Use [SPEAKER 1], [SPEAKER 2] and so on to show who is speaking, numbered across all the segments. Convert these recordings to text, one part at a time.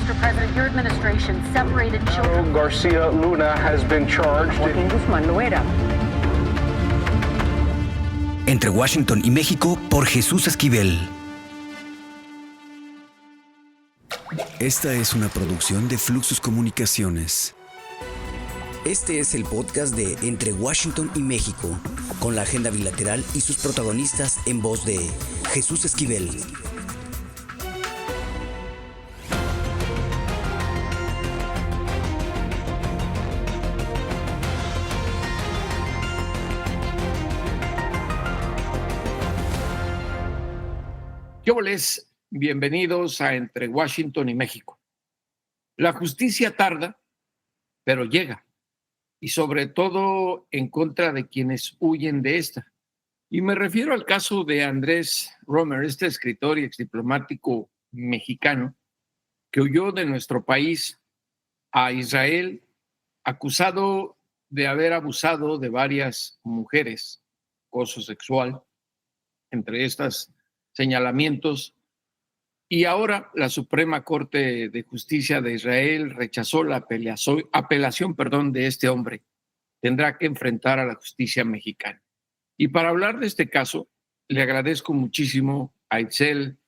[SPEAKER 1] Mr. President, your administration separated children.
[SPEAKER 2] Garcia Luna has been charged.
[SPEAKER 3] Joaquín Guzmán Loera.
[SPEAKER 4] Entre Washington y México por Jesús Esquivel. Esta es una producción de Fluxus Comunicaciones. Este es el podcast de Entre Washington y México, con la agenda bilateral y sus protagonistas en voz de Jesús Esquivel.
[SPEAKER 5] ¿Qué boles? Bienvenidos a Entre Washington y México. La justicia tarda, pero llega, y sobre todo en contra de quienes huyen de esta. Y me refiero al caso de Andrés Romer, este escritor y exdiplomático mexicano que huyó de nuestro país a Israel, acusado de haber abusado de varias mujeres, acoso sexual, entre estas señalamientos, y ahora la Suprema Corte de Justicia de Israel rechazó la apelación de este hombre. Tendrá que enfrentar a la justicia mexicana. Y para hablar de este caso, le agradezco muchísimo a Itzel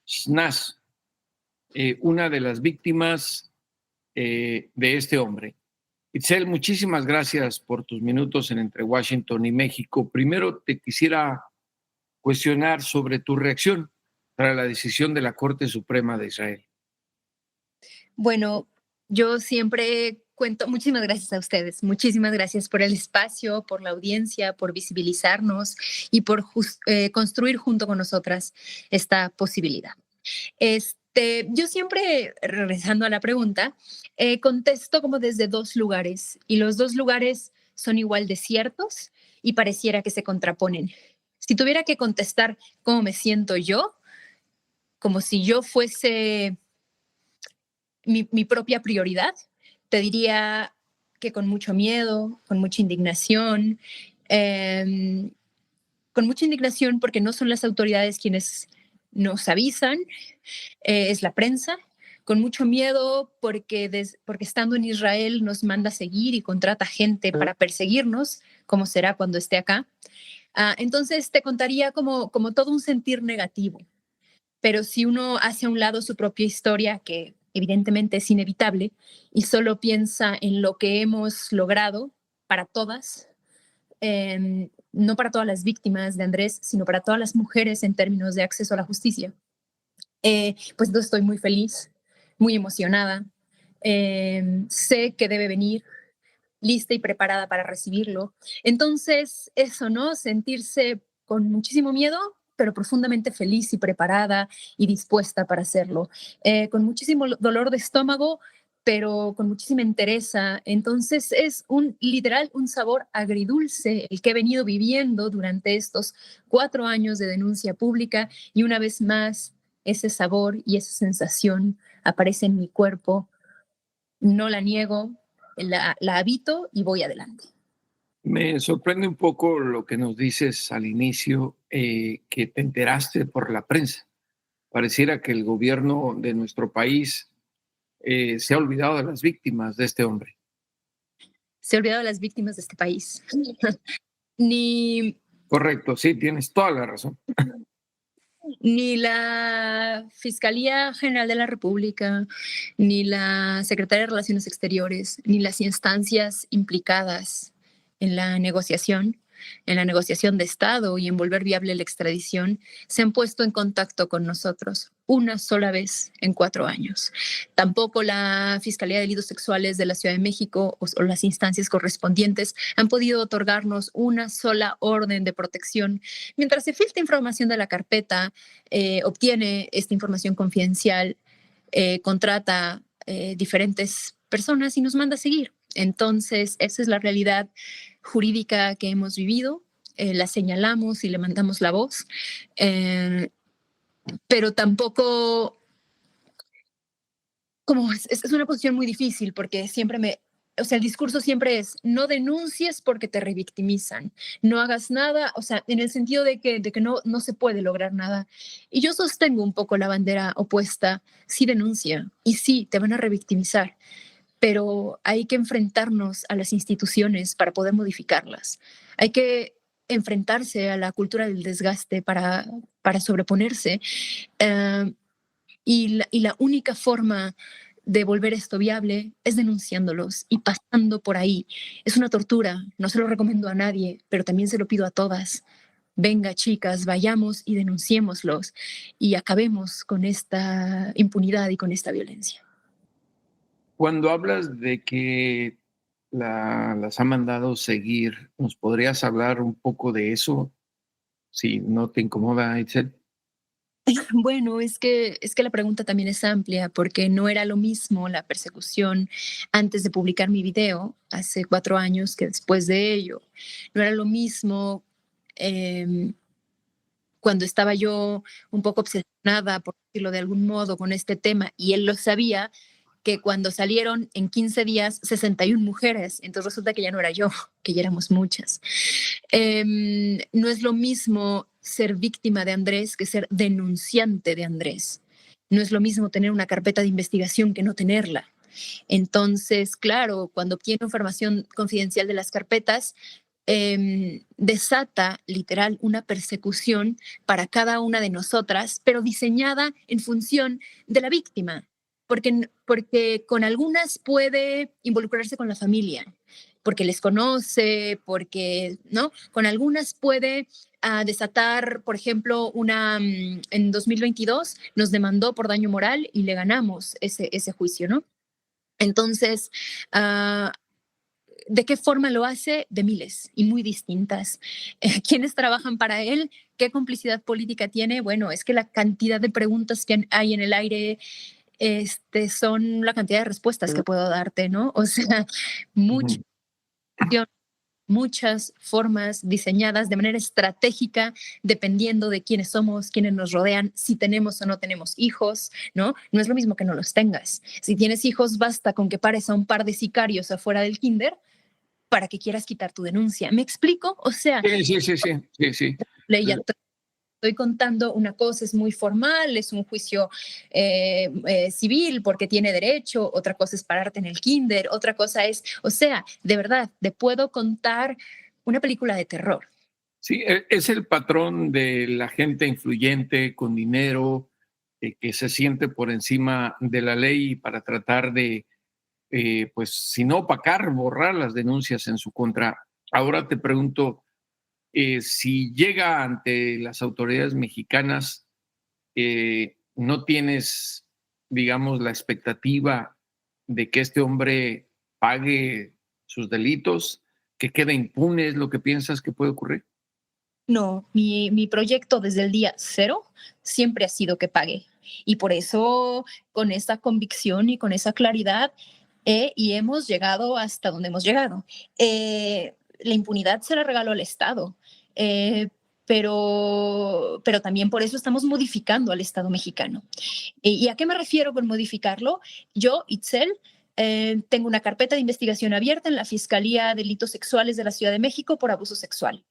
[SPEAKER 5] Snaz, una de las víctimas de este hombre. Itzel, muchísimas gracias por tus minutos en Entre Washington y México. Primero te quisiera cuestionar sobre tu reacción tras la decisión de la Corte Suprema de Israel.
[SPEAKER 6] Bueno, yo siempre cuento, muchísimas gracias a ustedes, muchísimas gracias por el espacio, por la audiencia, por visibilizarnos y por construir junto con nosotras esta posibilidad. Yo siempre, regresando a la pregunta, contesto como desde dos lugares, y los dos lugares son igual de ciertos y pareciera que se contraponen. Si tuviera que contestar cómo me siento yo, como si yo fuese mi propia prioridad, te diría que con mucho miedo, con mucha indignación porque no son las autoridades quienes nos avisan, es la prensa, con mucho miedo porque estando en Israel nos manda a seguir y contrata gente para perseguirnos, como será cuando esté acá. Entonces te contaría como todo un sentir negativo, pero si uno hace a un lado su propia historia, que evidentemente es inevitable, y solo piensa en lo que hemos logrado para todas, no para todas las víctimas de Andrés, sino para todas las mujeres en términos de acceso a la justicia, pues entonces estoy muy feliz, muy emocionada, sé que debe venir, lista y preparada para recibirlo. Entonces, eso, ¿no? Sentirse con muchísimo miedo, pero profundamente feliz y preparada y dispuesta para hacerlo. Con muchísimo dolor de estómago, pero con muchísima entereza. Entonces, es literal un sabor agridulce el que he venido viviendo durante estos 4 años de denuncia pública, y una vez más, ese sabor y esa sensación aparece en mi cuerpo. No la niego, la habito y voy adelante.
[SPEAKER 5] Me sorprende un poco lo que nos dices al inicio, que te enteraste por la prensa. Pareciera que el gobierno de nuestro país se ha olvidado de las víctimas de este hombre.
[SPEAKER 6] Se ha olvidado de las víctimas de este país. Ni
[SPEAKER 5] Correcto, sí, tienes toda la razón.
[SPEAKER 6] Ni la Fiscalía General de la República, ni la Secretaría de Relaciones Exteriores, ni las instancias implicadas en la negociación de Estado y en volver viable la extradición, se han puesto en contacto con nosotros una sola vez en 4 años. Tampoco la Fiscalía de Delitos Sexuales de la Ciudad de México o las instancias correspondientes han podido otorgarnos una sola orden de protección. Mientras se filtra información de la carpeta, obtiene esta información confidencial, contrata diferentes personas y nos manda a seguir. Entonces, esa es la realidad jurídica que hemos vivido, la señalamos y le mandamos la voz, pero tampoco, es una posición muy difícil porque siempre o sea, el discurso siempre es, no denuncies porque te revictimizan, no hagas nada, o sea, en el sentido de que no se puede lograr nada. Y yo sostengo un poco la bandera opuesta, sí denuncia y sí, te van a revictimizar, pero hay que enfrentarnos a las instituciones para poder modificarlas. Hay que enfrentarse a la cultura del desgaste para sobreponerse. Y la única forma de volver esto viable es denunciándolos y pasando por ahí. Es una tortura, no se lo recomiendo a nadie, pero también se lo pido a todas. Venga, chicas, vayamos y denunciémoslos y acabemos con esta impunidad y con esta violencia.
[SPEAKER 5] Cuando hablas de que las ha mandado seguir, ¿nos podrías hablar un poco de eso? Si no te incomoda, Itzel.
[SPEAKER 6] Bueno, es que la pregunta también es amplia porque no era lo mismo la persecución antes de publicar mi video hace 4 años que después de ello. No era lo mismo cuando estaba yo un poco obsesionada, por decirlo de algún modo, con este tema y él lo sabía, que cuando salieron en 15 días 61 mujeres. Entonces resulta que ya no era yo, que ya éramos muchas. No es lo mismo ser víctima de Andrés que ser denunciante de Andrés. No es lo mismo tener una carpeta de investigación que no tenerla. Entonces, claro, cuando obtiene información confidencial de las carpetas, desata literal una persecución para cada una de nosotras, pero diseñada en función de la víctima, porque con algunas puede involucrarse con la familia, porque les conoce, porque, ¿no? Con algunas puede desatar, por ejemplo, en 2022 nos demandó por daño moral y le ganamos ese juicio, ¿no? Entonces, ¿de qué forma lo hace? De miles y muy distintas. ¿Quiénes trabajan para él? ¿Qué complicidad política tiene? Bueno, es que la cantidad de preguntas que hay en el aire son la cantidad de respuestas que puedo darte, ¿no? O sea, muchas formas diseñadas de manera estratégica, dependiendo de quiénes somos, quiénes nos rodean, si tenemos o no tenemos hijos, ¿no? No es lo mismo que no los tengas. Si tienes hijos, basta con que pares a un par de sicarios afuera del kinder para que quieras quitar tu denuncia. ¿Me explico? O sea,
[SPEAKER 5] Sí.
[SPEAKER 6] ley estoy contando una cosa, es muy formal, es un juicio civil porque tiene derecho, otra cosa es pararte en el kinder, otra cosa es, o sea, de verdad, te puedo contar una película de terror.
[SPEAKER 5] Sí, es el patrón de la gente influyente, con dinero, que se siente por encima de la ley para tratar de, pues, si no opacar, borrar las denuncias en su contra. Ahora te pregunto, si llega ante las autoridades mexicanas, ¿no tienes, digamos, la expectativa de que este hombre pague sus delitos, que quede impune? ¿Es lo que piensas que puede ocurrir?
[SPEAKER 6] No, mi proyecto desde el día 0 siempre ha sido que pague. Y por eso, con esa convicción y con esa claridad, y hemos llegado hasta donde hemos llegado. La impunidad se la regaló al Estado, pero también por eso estamos modificando al Estado mexicano. ¿Y a qué me refiero con modificarlo? Yo, Itzel, tengo una carpeta de investigación abierta en la Fiscalía de Delitos Sexuales de la Ciudad de México por abuso sexual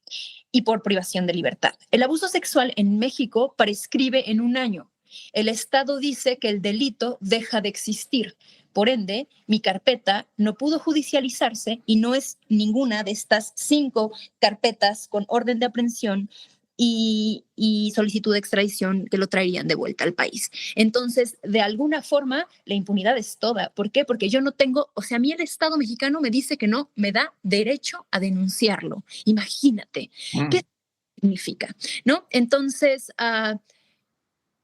[SPEAKER 6] y por privación de libertad. El abuso sexual en México prescribe en 1 año. El Estado dice que el delito deja de existir. Por ende, mi carpeta no pudo judicializarse y no es ninguna de estas 5 carpetas con orden de aprehensión y solicitud de extradición que lo traerían de vuelta al país. Entonces, de alguna forma, la impunidad es toda. ¿Por qué? Porque yo no tengo, o sea, a mí el Estado mexicano me dice que no me da derecho a denunciarlo. Imagínate, ¿qué significa? ¿No? Entonces,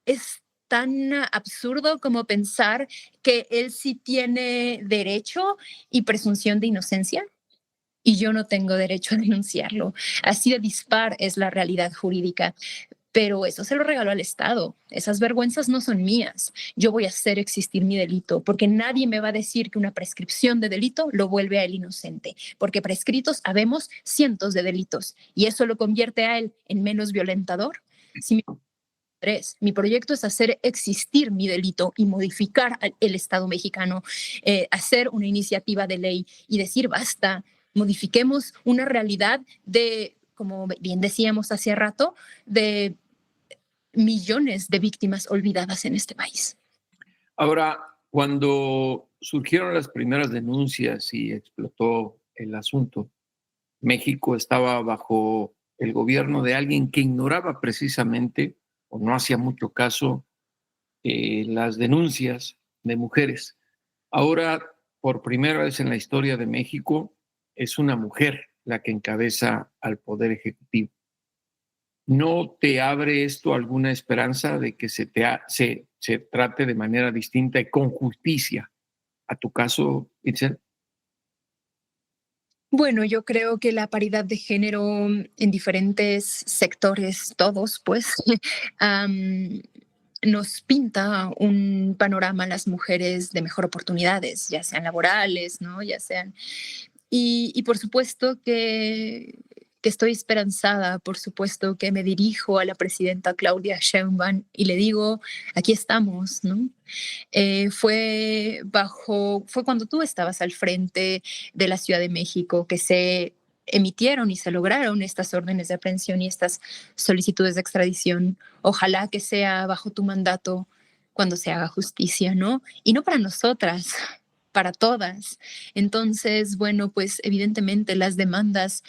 [SPEAKER 6] es tan absurdo como pensar que él sí tiene derecho y presunción de inocencia y yo no tengo derecho a denunciarlo. Así de dispar es la realidad jurídica. Pero eso se lo regaló al Estado. Esas vergüenzas no son mías. Yo voy a hacer existir mi delito, porque nadie me va a decir que una prescripción de delito lo vuelve a él inocente, porque prescritos habemos cientos de delitos y eso lo convierte a él en menos violentador. Si Mi proyecto es hacer existir mi delito y modificar el Estado mexicano, hacer una iniciativa de ley y decir basta, modifiquemos una realidad de, como bien decíamos hace rato, de millones de víctimas olvidadas en este país.
[SPEAKER 5] Ahora, cuando surgieron las primeras denuncias y explotó el asunto, México estaba bajo el gobierno de alguien que ignoraba precisamente o no hacía mucho caso las denuncias de mujeres. Ahora, por primera vez en la historia de México, es una mujer la que encabeza al Poder Ejecutivo. ¿No te abre esto alguna esperanza de que se trate de manera distinta y con justicia a tu caso, Itzel?
[SPEAKER 6] Bueno, yo creo que la paridad de género en diferentes sectores, todos, pues, nos pinta un panorama a las mujeres de mejor oportunidades, ya sean laborales, ¿no? Ya sean... Y por supuesto que estoy esperanzada, por supuesto que me dirijo a la presidenta Claudia Sheinbaum y le digo, aquí estamos, ¿no? Fue cuando tú estabas al frente de la Ciudad de México que se emitieron y se lograron estas órdenes de aprehensión y estas solicitudes de extradición. Ojalá que sea bajo tu mandato cuando se haga justicia, ¿no? Y no para nosotras, para todas. Entonces, bueno, pues evidentemente las demandas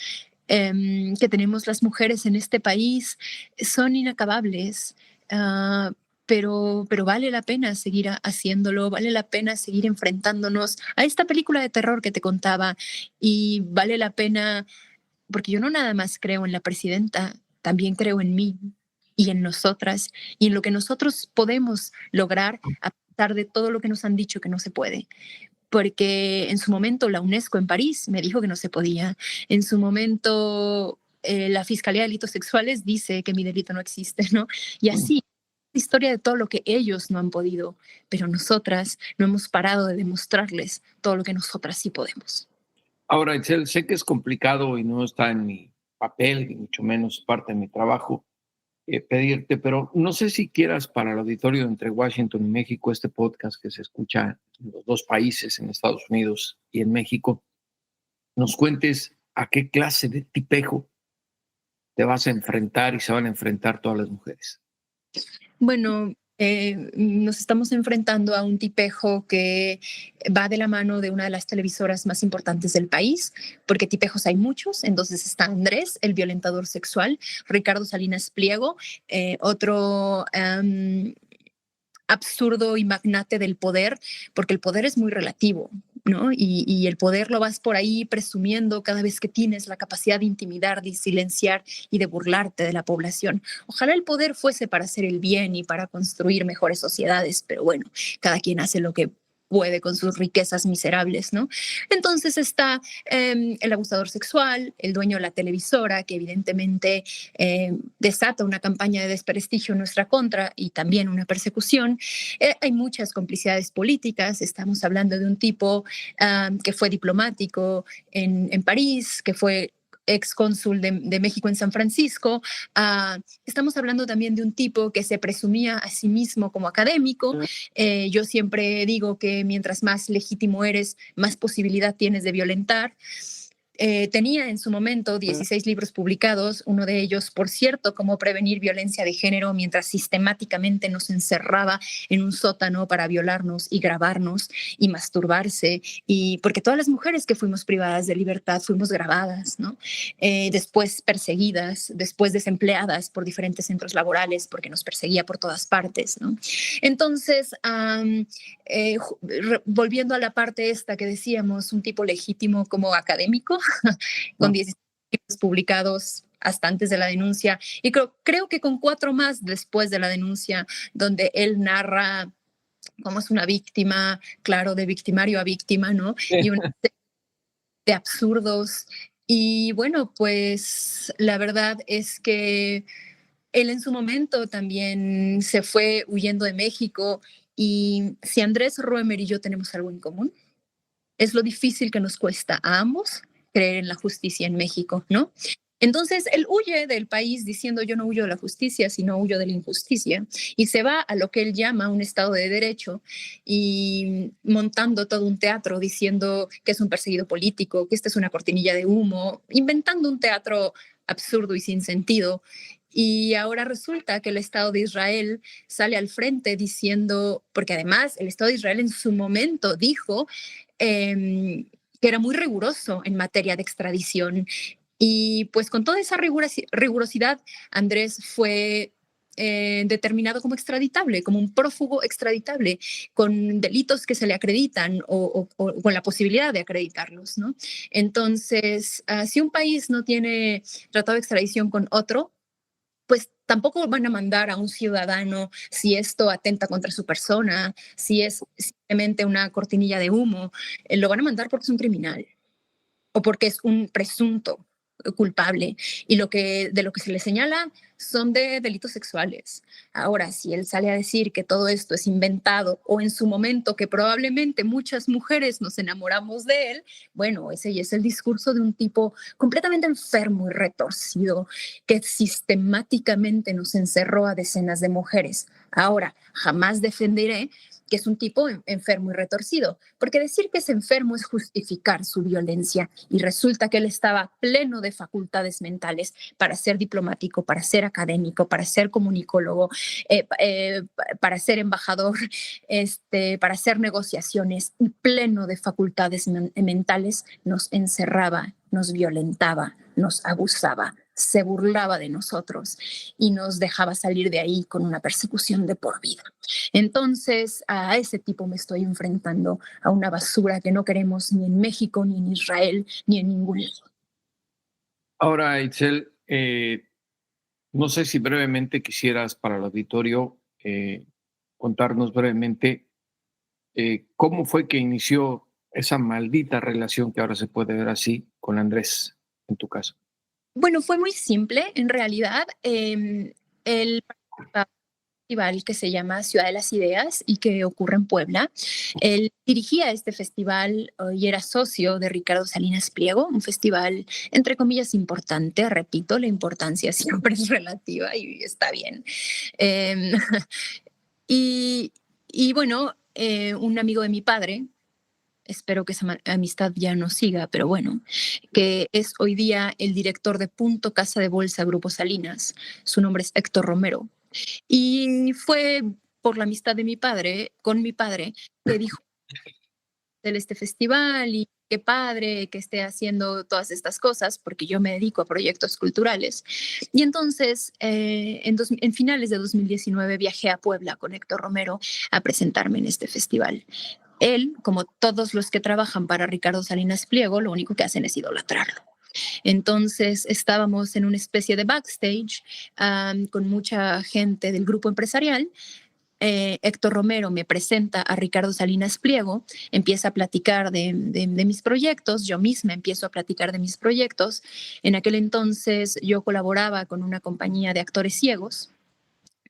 [SPEAKER 6] que tenemos las mujeres en este país son inacabables, pero vale la pena seguir haciéndolo, vale la pena seguir enfrentándonos a esta película de terror que te contaba y vale la pena, porque yo no nada más creo en la presidenta, también creo en mí y en nosotras y en lo que nosotros podemos lograr a pesar de todo lo que nos han dicho que no se puede. Porque en su momento la UNESCO en París me dijo que no se podía. En su momento la Fiscalía de Delitos Sexuales dice que mi delito no existe, ¿no? Y así, historia de todo lo que ellos no han podido, pero nosotras no hemos parado de demostrarles todo lo que nosotras sí podemos.
[SPEAKER 5] Ahora, Itzel, sé que es complicado y no está en mi papel, ni mucho menos parte de mi trabajo, pedirte, pero no sé si quieras para el auditorio entre Washington y México, este podcast que se escucha en los dos países, en Estados Unidos y en México, nos cuentes a qué clase de tipejo te vas a enfrentar y se van a enfrentar todas las mujeres.
[SPEAKER 6] Bueno, nos estamos enfrentando a un tipejo que va de la mano de una de las televisoras más importantes del país, porque tipejos hay muchos. Entonces está Andrés, el violentador sexual, Ricardo Salinas Pliego, otro absurdo y magnate del poder, porque el poder es muy relativo, ¿no? Y el poder lo vas por ahí presumiendo cada vez que tienes la capacidad de intimidar, de silenciar y de burlarte de la población. Ojalá el poder fuese para hacer el bien y para construir mejores sociedades, pero bueno, cada quien hace lo que puede con sus riquezas miserables, ¿no? Entonces está el abusador sexual, el dueño de la televisora, que evidentemente desata una campaña de desprestigio en nuestra contra y también una persecución. Hay muchas complicidades políticas. Estamos hablando de un tipo que fue diplomático en París, que fue excónsul de México en San Francisco. Estamos hablando también de un tipo que se presumía a sí mismo como académico. Yo siempre digo que mientras más legítimo eres, más posibilidad tienes de violentar. Tenía en su momento 16 libros publicados, uno de ellos, por cierto, cómo prevenir violencia de género, mientras sistemáticamente nos encerraba en un sótano para violarnos y grabarnos y masturbarse, y porque todas las mujeres que fuimos privadas de libertad fuimos grabadas, ¿no? Después perseguidas, después desempleadas por diferentes centros laborales porque nos perseguía por todas partes, ¿no? Entonces, volviendo a la parte esta que decíamos, un tipo legítimo como académico, con 16 libros publicados hasta antes de la denuncia, y creo que con 4 más después de la denuncia, donde él narra cómo es una víctima, claro, de victimario a víctima, ¿no? Y una de absurdos. Y bueno, pues la verdad es que él en su momento también se fue huyendo de México, y si Andrés Roemer y yo tenemos algo en común, es lo difícil que nos cuesta a ambos creer en la justicia en México, ¿no? Entonces, él huye del país diciendo yo no huyo de la justicia, sino huyo de la injusticia, y se va a lo que él llama un Estado de Derecho y montando todo un teatro diciendo que es un perseguido político, que esta es una cortinilla de humo, inventando un teatro absurdo y sin sentido. Y ahora resulta que el Estado de Israel sale al frente diciendo, porque además el Estado de Israel en su momento dijo que era muy riguroso en materia de extradición. Y pues con toda esa rigurosidad, Andrés fue determinado como extraditable, como un prófugo extraditable, con delitos que se le acreditan o con la posibilidad de acreditarlos, ¿no? Entonces, si un país no tiene tratado de extradición con otro, pues tampoco van a mandar a un ciudadano si esto atenta contra su persona, si es simplemente una cortinilla de humo, lo van a mandar porque es un criminal o porque es un presunto culpable, y de lo que se le señala son de delitos sexuales. Ahora, si él sale a decir que todo esto es inventado, o en su momento que probablemente muchas mujeres nos enamoramos de él, bueno, ese ya es el discurso de un tipo completamente enfermo y retorcido que sistemáticamente nos encerró a decenas de mujeres. Ahora, jamás defenderé que es un tipo enfermo y retorcido, porque decir que es enfermo es justificar su violencia, y resulta que él estaba pleno de facultades mentales para ser diplomático, para ser académico, para ser comunicólogo, para ser embajador, para hacer negociaciones, y pleno de facultades mentales nos encerraba, nos violentaba, nos abusaba, se burlaba de nosotros y nos dejaba salir de ahí con una persecución de por vida. Entonces, a ese tipo me estoy enfrentando, a una basura que no queremos ni en México, ni en Israel, ni en ningún lado.
[SPEAKER 5] Ahora, Itzel, no sé si brevemente quisieras para el auditorio contarnos brevemente cómo fue que inició esa maldita relación que ahora se puede ver así con Andrés, en tu caso.
[SPEAKER 6] Bueno, fue muy simple, en realidad. El festival que se llama Ciudad de las Ideas y que ocurre en Puebla. Él dirigía este festival y era socio de Ricardo Salinas Pliego, un festival entre comillas importante, repito, la importancia siempre es relativa y está bien. Eh, y bueno, un amigo de mi padre, espero que esa amistad ya no siga, pero bueno, que es hoy día el director de Punto Casa de Bolsa Grupo Salinas. Su nombre es Héctor Romero. Y fue por la amistad de mi padre, con mi padre, que dijo de este festival y qué padre que esté haciendo todas estas cosas, porque yo me dedico a proyectos culturales. Y entonces, en finales de 2019, viajé a Puebla con Héctor Romero a presentarme en este festival. Él, como todos los que trabajan para Ricardo Salinas Pliego, lo único que hacen es idolatrarlo. Entonces estábamos en una especie de backstage con mucha gente del grupo empresarial. Héctor Romero me presenta a Ricardo Salinas Pliego, empieza a platicar de mis proyectos, yo misma empiezo a platicar de mis proyectos. En aquel entonces yo colaboraba con una compañía de actores ciegos,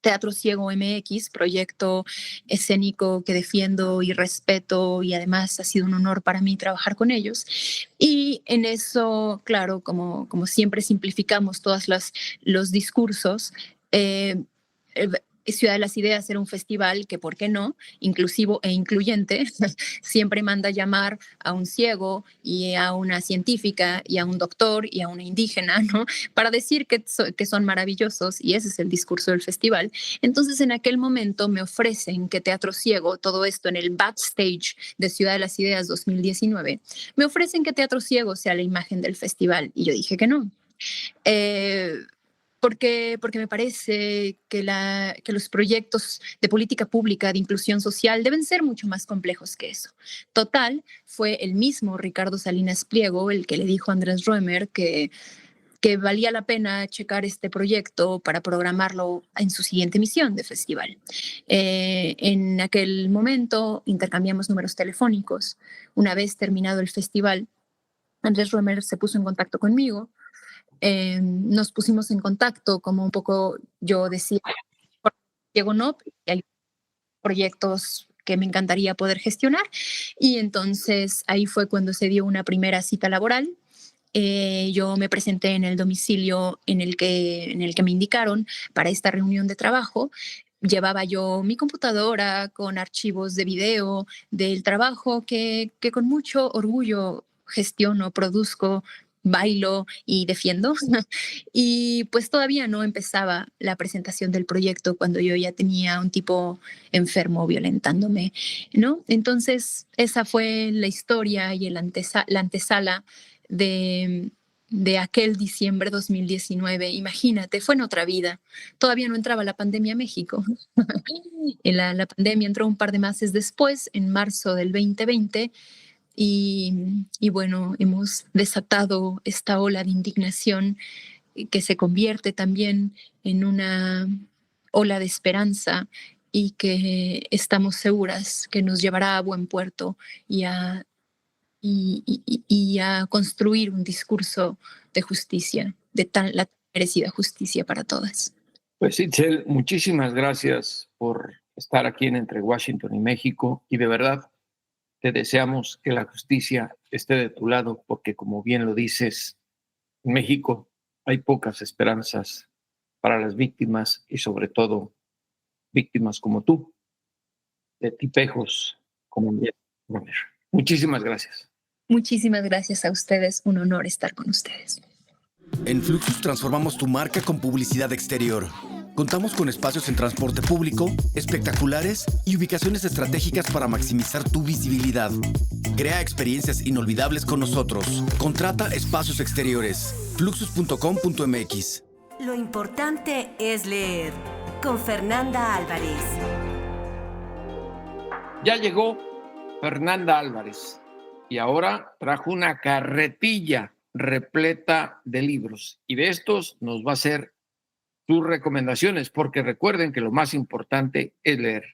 [SPEAKER 6] Teatro Ciego MX, proyecto escénico que defiendo y respeto, y además ha sido un honor para mí trabajar con ellos. Y en eso, claro, como siempre simplificamos todos los discursos, Ciudad de las Ideas era un festival que, ¿por qué no?, inclusivo e incluyente, siempre manda llamar a un ciego y a una científica y a un doctor y a una indígena, ¿no?, para decir que son maravillosos, y ese es el discurso del festival. Entonces, en aquel momento me ofrecen que Teatro Ciego, todo esto en el backstage de Ciudad de las Ideas 2019, me ofrecen que Teatro Ciego sea la imagen del festival, y yo dije que no. Porque me parece que los proyectos de política pública de inclusión social deben ser mucho más complejos que eso. Total, fue el mismo Ricardo Salinas Pliego el que le dijo a Andrés Roemer que valía la pena checar este proyecto para programarlo en su siguiente emisión de festival. En aquel momento intercambiamos números telefónicos. Una vez terminado el festival, Andrés Roemer se puso en contacto conmigo. Nos pusimos en contacto, como un poco yo decía, Diego, no, hay proyectos que me encantaría poder gestionar, y entonces ahí fue cuando se dio una primera cita laboral. Yo me presenté en el domicilio en el que me indicaron para esta reunión de trabajo. Llevaba yo mi computadora con archivos de video del trabajo que con mucho orgullo gestiono, produzco, bailo y defiendo. Y pues todavía no empezaba la presentación del proyecto cuando yo ya tenía un tipo enfermo violentándome, ¿no? Entonces, esa fue la historia y la antesala de, de aquel diciembre 2019. Imagínate, fue en otra vida. Todavía no entraba la pandemia a México. La pandemia entró un par de meses después, en marzo del 2020, y bueno, hemos desatado esta ola de indignación que se convierte también en una ola de esperanza y que estamos seguras que nos llevará a buen puerto y a construir un discurso de justicia, la merecida justicia para todas.
[SPEAKER 5] Pues Itzel, muchísimas gracias por estar aquí en Entre Washington y México, y de verdad te deseamos que la justicia esté de tu lado, porque como bien lo dices, en México hay pocas esperanzas para las víctimas, y sobre todo víctimas como tú, de tipejos como Miguel Bonner. Muchísimas gracias.
[SPEAKER 6] Muchísimas gracias a ustedes, un honor estar con ustedes.
[SPEAKER 4] En Fluxus transformamos tu marca con publicidad exterior. Contamos con espacios en transporte público, espectaculares y ubicaciones estratégicas para maximizar tu visibilidad. Crea experiencias inolvidables con nosotros. Contrata espacios exteriores. Fluxus.com.mx.
[SPEAKER 3] Lo importante es leer. Con Fernanda Álvarez.
[SPEAKER 5] Ya llegó Fernanda Álvarez y ahora trajo una carretilla repleta de libros, y de estos nos va a hacer sus recomendaciones, porque recuerden que lo más importante es leer.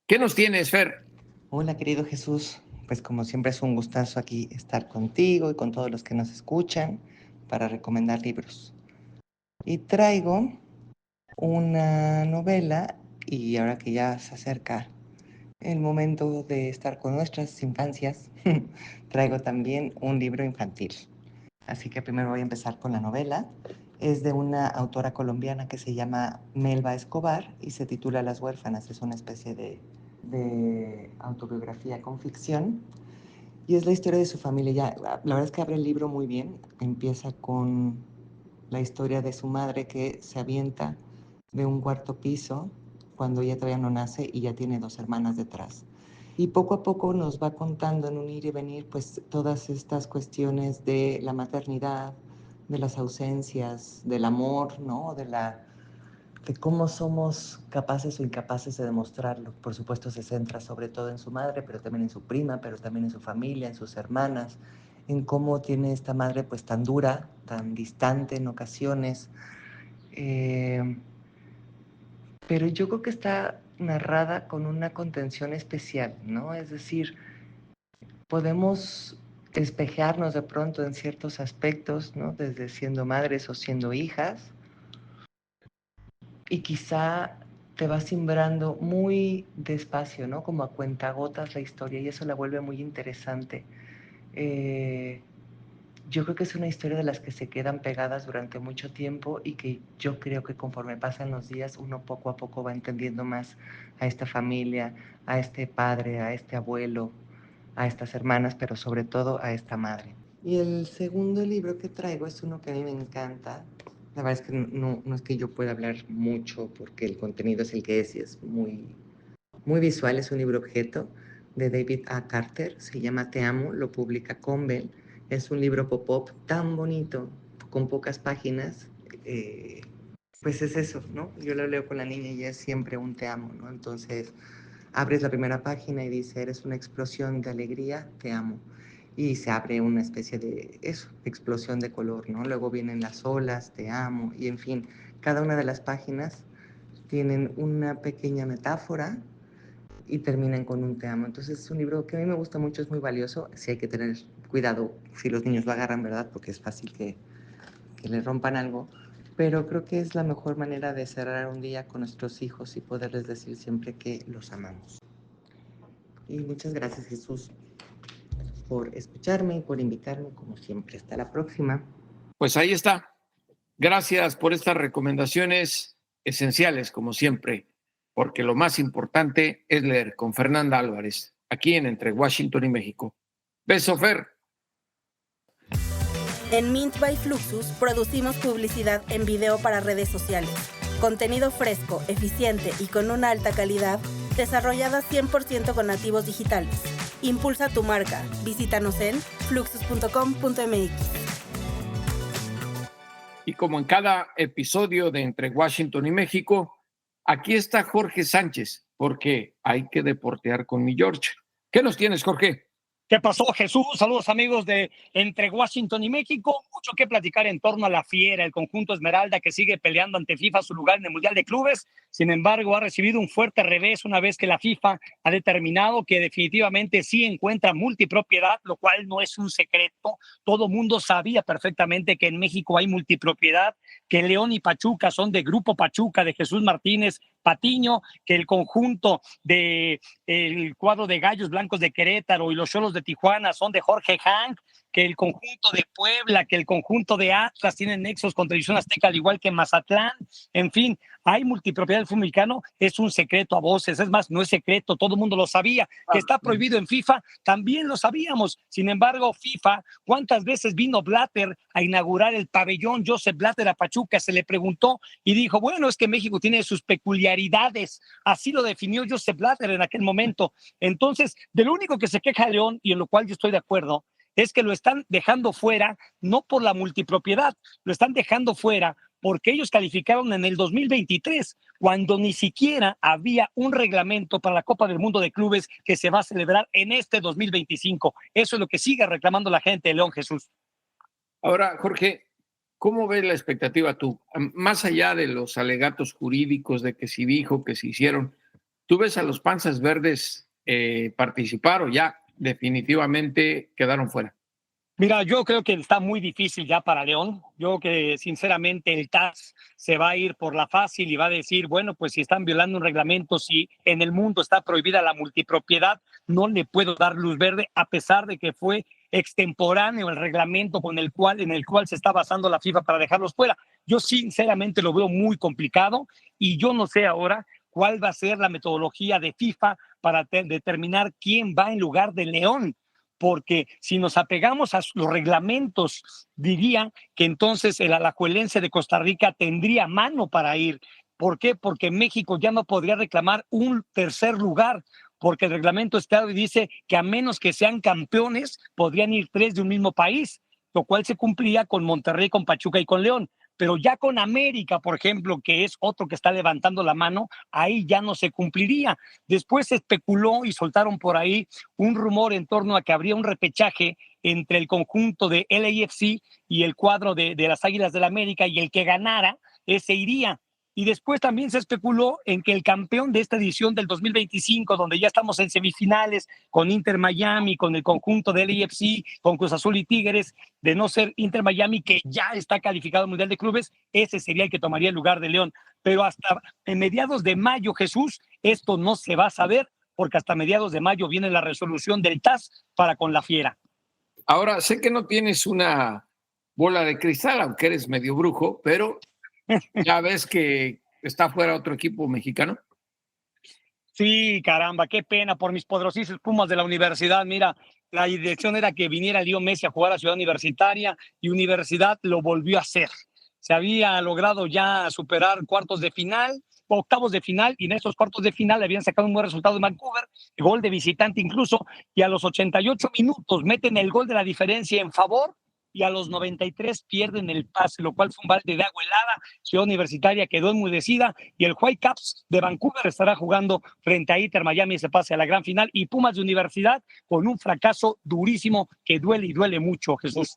[SPEAKER 5] ¿Qué nos tienes, Fer?
[SPEAKER 7] Hola, querido Jesús. Pues como siempre es un gustazo aquí estar contigo y con todos los que nos escuchan para recomendar libros. Y traigo una novela, y ahora que ya se acerca el momento de estar con nuestras infancias, traigo también un libro infantil. Así que primero voy a empezar con la novela. Es de una autora colombiana que se llama Melba Escobar y se titula Las huérfanas. Es una especie de autobiografía con ficción. Y es la historia de su familia. Ya, la verdad es que abre el libro muy bien. Empieza con la historia de su madre que se avienta de un cuarto piso cuando ella todavía no nace y ya tiene 2 hermanas detrás. Y poco a poco nos va contando en un ir y venir pues todas estas cuestiones de la maternidad, de las ausencias, del amor, ¿no? De cómo somos capaces o incapaces de demostrarlo. Por supuesto se centra sobre todo en su madre, pero también en su prima, pero también en su familia, en sus hermanas, en cómo tiene esta madre pues tan dura, tan distante en ocasiones. Pero yo creo que está narrada con una contención especial, ¿no? Es decir, podemos espejearnos de pronto en ciertos aspectos, ¿no? Desde siendo madres o siendo hijas, y quizá te va simbrando muy despacio, ¿no? Como a cuentagotas la historia, y eso la vuelve muy interesante. Yo creo que es una historia de las que se quedan pegadas durante mucho tiempo y que yo creo que conforme pasan los días uno poco a poco va entendiendo más a esta familia, a este padre, a este abuelo, a estas hermanas, pero sobre todo a esta madre. Y el segundo libro que traigo es uno que a mí me encanta. La verdad es que no es que yo pueda hablar mucho porque el contenido es el que es y es muy visual. Es un libro objeto de David A. Carter, se llama Te Amo, lo publica Convel. Es un libro pop-up tan bonito, con pocas páginas. Pues es eso, ¿no? Yo lo leo con la niña y es siempre un te amo, ¿no? Entonces abres la primera página y dice, eres una explosión de alegría, te amo. Y se abre una especie de eso, explosión de color, ¿no? Luego vienen las olas, te amo, y en fin, cada una de las páginas tienen una pequeña metáfora y terminan con un te amo. Entonces es un libro que a mí me gusta mucho, es muy valioso. Sí hay que tener cuidado si los niños lo agarran, ¿verdad? Porque es fácil que les rompan algo. Pero creo que es la mejor manera de cerrar un día con nuestros hijos y poderles decir siempre que los amamos. Y muchas gracias, Jesús, por escucharme y por invitarme, como siempre. Hasta la próxima.
[SPEAKER 5] Pues ahí está. Gracias por estas recomendaciones esenciales, como siempre, porque lo más importante es leer con Fernanda Álvarez, aquí en Entre Washington y México. Beso, Fer.
[SPEAKER 8] En Mint by Fluxus producimos publicidad en video para redes sociales. Contenido fresco, eficiente y con una alta calidad, desarrollada 100% con nativos digitales. Impulsa tu marca. Visítanos en fluxus.com.mx.
[SPEAKER 5] Y como en cada episodio de Entre Washington y México, aquí está Jorge Sánchez, porque hay que deportear con mi George. ¿Qué nos tienes, Jorge?
[SPEAKER 9] ¿Qué pasó, Jesús? Saludos, amigos de Entre Washington y México. Mucho que platicar en torno a la Fiera, el conjunto Esmeralda que sigue peleando ante FIFA su lugar en el Mundial de Clubes. Sin embargo, ha recibido un fuerte revés una vez que la FIFA ha determinado que definitivamente sí encuentra multipropiedad, lo cual no es un secreto. Todo mundo sabía perfectamente que en México hay multipropiedad, que León y Pachuca son de Grupo Pachuca, de Jesús Martínez Patiño, que el conjunto de el cuadro de Gallos Blancos de Querétaro y los Xolos de Tijuana son de Jorge Hank, que el conjunto de Puebla, que el conjunto de Atlas tienen nexos con Televisión Azteca, al igual que Mazatlán. En fin, hay multipropiedad del fútbol mexicano, es un secreto a voces, es más, no es secreto, todo el mundo lo sabía. Que está prohibido en FIFA, también lo sabíamos. Sin embargo, FIFA, ¿cuántas veces vino Blatter a inaugurar el pabellón Joseph Blatter a Pachuca? Se le preguntó y dijo, bueno, es que México tiene sus peculiaridades. Así lo definió Joseph Blatter en aquel momento. Entonces, de lo único que se queja León, y en lo cual yo estoy de acuerdo, es que lo están dejando fuera, no por la multipropiedad, lo están dejando fuera porque ellos calificaron en el 2023, cuando ni siquiera había un reglamento para la Copa del Mundo de Clubes que se va a celebrar en este 2025. Eso es lo que sigue reclamando la gente de León, Jesús.
[SPEAKER 5] Ahora, Jorge, ¿cómo ves la expectativa tú? Más allá de los alegatos jurídicos de que si dijo, que se hicieron, ¿tú ves a los Panzas Verdes participar o ya definitivamente quedaron fuera?
[SPEAKER 9] Mira, yo creo que está muy difícil ya para León. Yo que sinceramente el TAS se va a ir por la fácil y va a decir, bueno, pues si están violando un reglamento, si en el mundo está prohibida la multipropiedad, no le puedo dar luz verde, a pesar de que fue extemporáneo el reglamento en el cual se está basando la FIFA para dejarlos fuera. Yo sinceramente lo veo muy complicado y yo no sé ahora cuál va a ser la metodología de FIFA para determinar quién va en lugar de León. Porque si nos apegamos a los reglamentos, diría que entonces el alajuelense de Costa Rica tendría mano para ir. ¿Por qué? Porque México ya no podría reclamar un tercer lugar, porque el reglamento es claro y dice que a menos que sean campeones, podrían ir 3 de un mismo país, lo cual se cumplía con Monterrey, con Pachuca y con León. Pero ya con América, por ejemplo, que es otro que está levantando la mano, ahí ya no se cumpliría. Después se especuló y soltaron por ahí un rumor en torno a que habría un repechaje entre el conjunto de LAFC y el cuadro de las Águilas del la América, y el que ganara, ese iría. Y después también se especuló en que el campeón de esta edición del 2025, donde ya estamos en semifinales con Inter Miami, con el conjunto del LAFC, con Cruz Azul y Tigres, de no ser Inter Miami, que ya está calificado al Mundial de Clubes, ese sería el que tomaría el lugar de León. Pero hasta en mediados de mayo, Jesús, esto no se va a saber, porque hasta mediados de mayo viene la resolución del TAS para con la Fiera.
[SPEAKER 5] Ahora, sé que no tienes una bola de cristal, aunque eres medio brujo, pero ya ves que está fuera otro equipo mexicano.
[SPEAKER 9] Sí, caramba, qué pena por mis poderosísimos Pumas de la universidad. Mira, la dirección era que viniera Leo Messi a jugar a Ciudad Universitaria y Universidad lo volvió a hacer. Se había logrado ya superar cuartos de final, octavos de final, y en estos cuartos de final habían sacado un buen resultado en Vancouver, gol de visitante incluso, y a los 88 minutos meten el gol de la diferencia en favor, y a los 93 pierden el pase, lo cual fue un balde de agua helada. Ciudad Universitaria quedó enmudecida y el Whitecaps de Vancouver estará jugando frente a Inter Miami ese pase a la gran final, y Pumas de Universidad con un fracaso durísimo que duele y duele mucho, Jesús.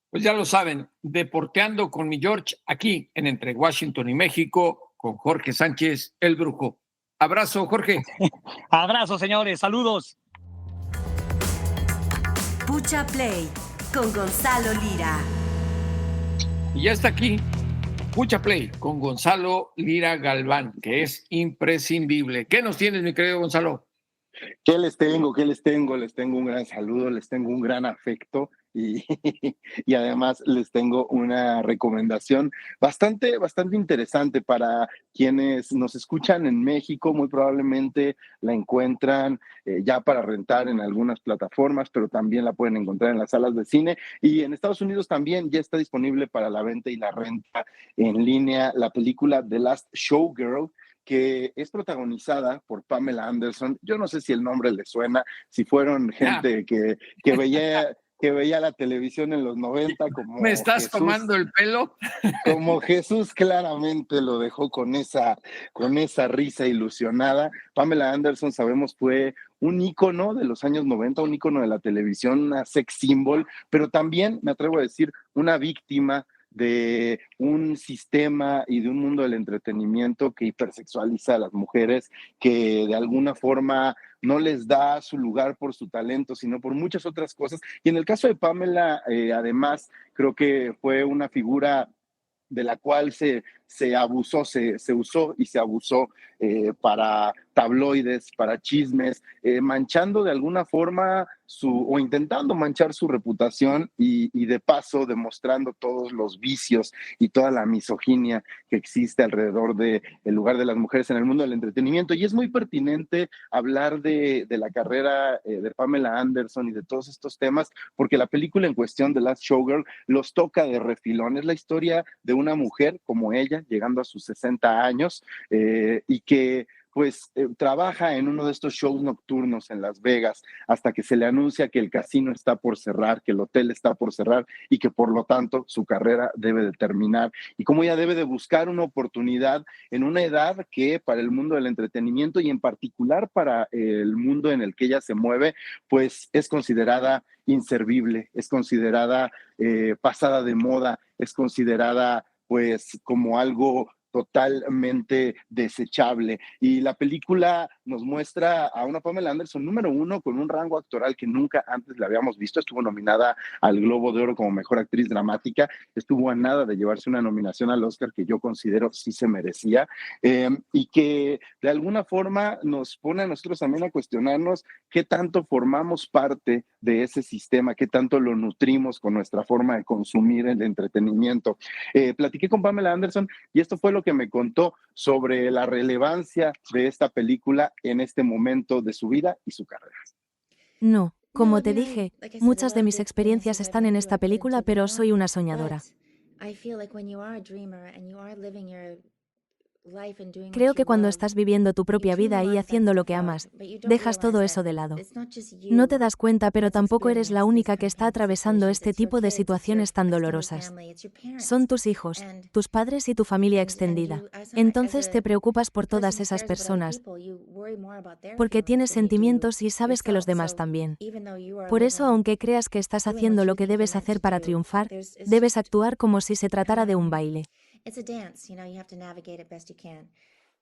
[SPEAKER 5] Pues ya lo saben, deporteando con mi George aquí en Entre Washington y México con Jorge Sánchez, el brujo. Abrazo, Jorge.
[SPEAKER 9] Abrazo, señores, saludos.
[SPEAKER 3] Pucha Play con Gonzalo Lira.
[SPEAKER 5] Y ya está aquí, Pucha Play con Gonzalo Lira Galván, que es imprescindible. ¿Qué nos tienes, mi querido Gonzalo?
[SPEAKER 10] ¿Qué les tengo? ¿Qué les tengo? Les tengo un gran saludo, les tengo un gran afecto y, y además les tengo una recomendación bastante interesante para quienes nos escuchan en México. Muy probablemente la encuentran ya para rentar en algunas plataformas, pero también la pueden encontrar en las salas de cine. Y en Estados Unidos también ya está disponible para la venta y la renta en línea la película The Last Showgirl, que es protagonizada por Pamela Anderson. Yo no sé si el nombre le suena, si fueron gente que veía la televisión en los 90 como
[SPEAKER 5] ¿Me estás
[SPEAKER 10] Jesús,
[SPEAKER 5] tomando el pelo?
[SPEAKER 10] como Jesús claramente lo dejó con esa risa ilusionada. Pamela Anderson, sabemos, fue un ícono de los años 90, un ícono de la televisión, una sex symbol, pero también, me atrevo a decir, una víctima de un sistema y de un mundo del entretenimiento que hipersexualiza a las mujeres, que de alguna forma no les da su lugar por su talento, sino por muchas otras cosas. Y en el caso de Pamela, además, creo que fue una figura de la cual se abusó, se usó y se abusó para tabloides, para chismes, manchando de alguna forma o intentando manchar su reputación y de paso demostrando todos los vicios y toda la misoginia que existe alrededor del lugar de las mujeres en el mundo del entretenimiento. Y es muy pertinente hablar de la carrera de Pamela Anderson y de todos estos temas, porque la película en cuestión, The Last Showgirl, los toca de refilón. Es la historia de una mujer como ella, llegando a sus 60 años, y que pues trabaja en uno de estos shows nocturnos en Las Vegas hasta que se le anuncia que el casino está por cerrar, que el hotel está por cerrar y que por lo tanto su carrera debe de terminar. Y cómo ella debe de buscar una oportunidad en una edad que para el mundo del entretenimiento y en particular para el mundo en el que ella se mueve, pues es considerada inservible, es considerada pasada de moda, es considerada pues como algo totalmente desechable. Y la película nos muestra a una Pamela Anderson, número uno, con un rango actoral que nunca antes la habíamos visto. Estuvo nominada al Globo de Oro como Mejor Actriz Dramática, estuvo a nada de llevarse una nominación al Oscar que yo considero sí se merecía, y que de alguna forma nos pone a nosotros también a cuestionarnos qué tanto formamos parte de ese sistema, qué tanto lo nutrimos con nuestra forma de consumir el entretenimiento. Platiqué con Pamela Anderson y esto fue lo que me contó sobre la relevancia de esta película en este momento de su vida y su carrera.
[SPEAKER 11] No, como te dije, muchas de mis experiencias están en esta película, pero soy una soñadora. Creo que cuando estás viviendo tu propia vida y haciendo lo que amas, dejas todo eso de lado. No te das cuenta, pero tampoco eres la única que está atravesando este tipo de situaciones tan dolorosas. Son tus hijos, tus padres y tu familia extendida. Entonces te preocupas por todas esas personas, porque tienes sentimientos y sabes que los demás también. Por eso, aunque creas que estás haciendo lo que debes hacer para triunfar, debes actuar como si se tratara de un baile.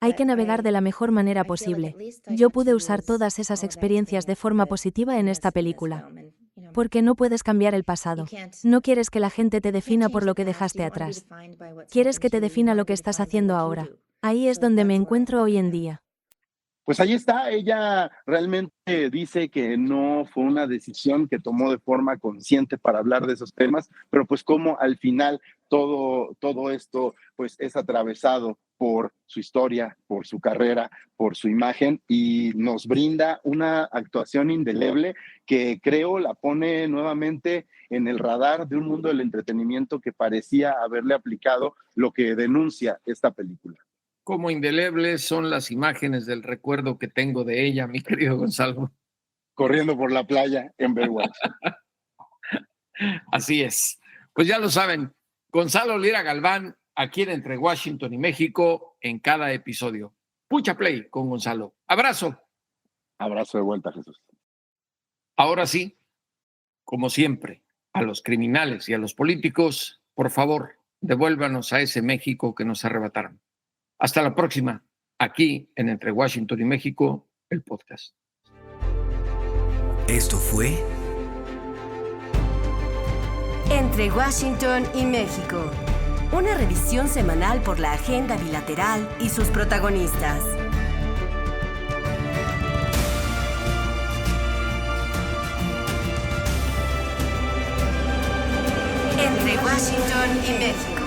[SPEAKER 11] Hay que navegar de la mejor manera posible. Yo pude usar todas esas experiencias de forma positiva en esta película. Porque no puedes cambiar el pasado. No quieres que la gente te defina por lo que dejaste atrás. Quieres que te defina lo que estás haciendo ahora. Ahí es donde me encuentro hoy en día.
[SPEAKER 10] Pues ahí está, ella realmente dice que no fue una decisión que tomó de forma consciente para hablar de esos temas, pero pues como al final todo esto pues es atravesado por su historia, por su carrera, por su imagen, y nos brinda una actuación indeleble que creo la pone nuevamente en el radar de un mundo del entretenimiento que parecía haberle aplicado lo que denuncia esta película.
[SPEAKER 5] Como indelebles son las imágenes del recuerdo que tengo de ella, mi querido Gonzalo.
[SPEAKER 10] Corriendo por la playa en Baywatch.
[SPEAKER 5] Así es. Pues ya lo saben, Gonzalo Lira Galván, aquí en Entre Washington y México, en cada episodio. Pucha play con Gonzalo. Abrazo.
[SPEAKER 10] Abrazo de vuelta, Jesús.
[SPEAKER 5] Ahora sí, como siempre, a los criminales y a los políticos, por favor, devuélvanos a ese México que nos arrebataron. Hasta la próxima, aquí en Entre Washington y México, el podcast.
[SPEAKER 4] Esto fue
[SPEAKER 3] Entre Washington y México, una revisión semanal por la agenda bilateral y sus protagonistas. Entre Washington y México.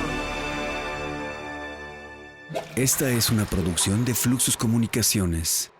[SPEAKER 4] Esta es una producción de Fluxus Comunicaciones.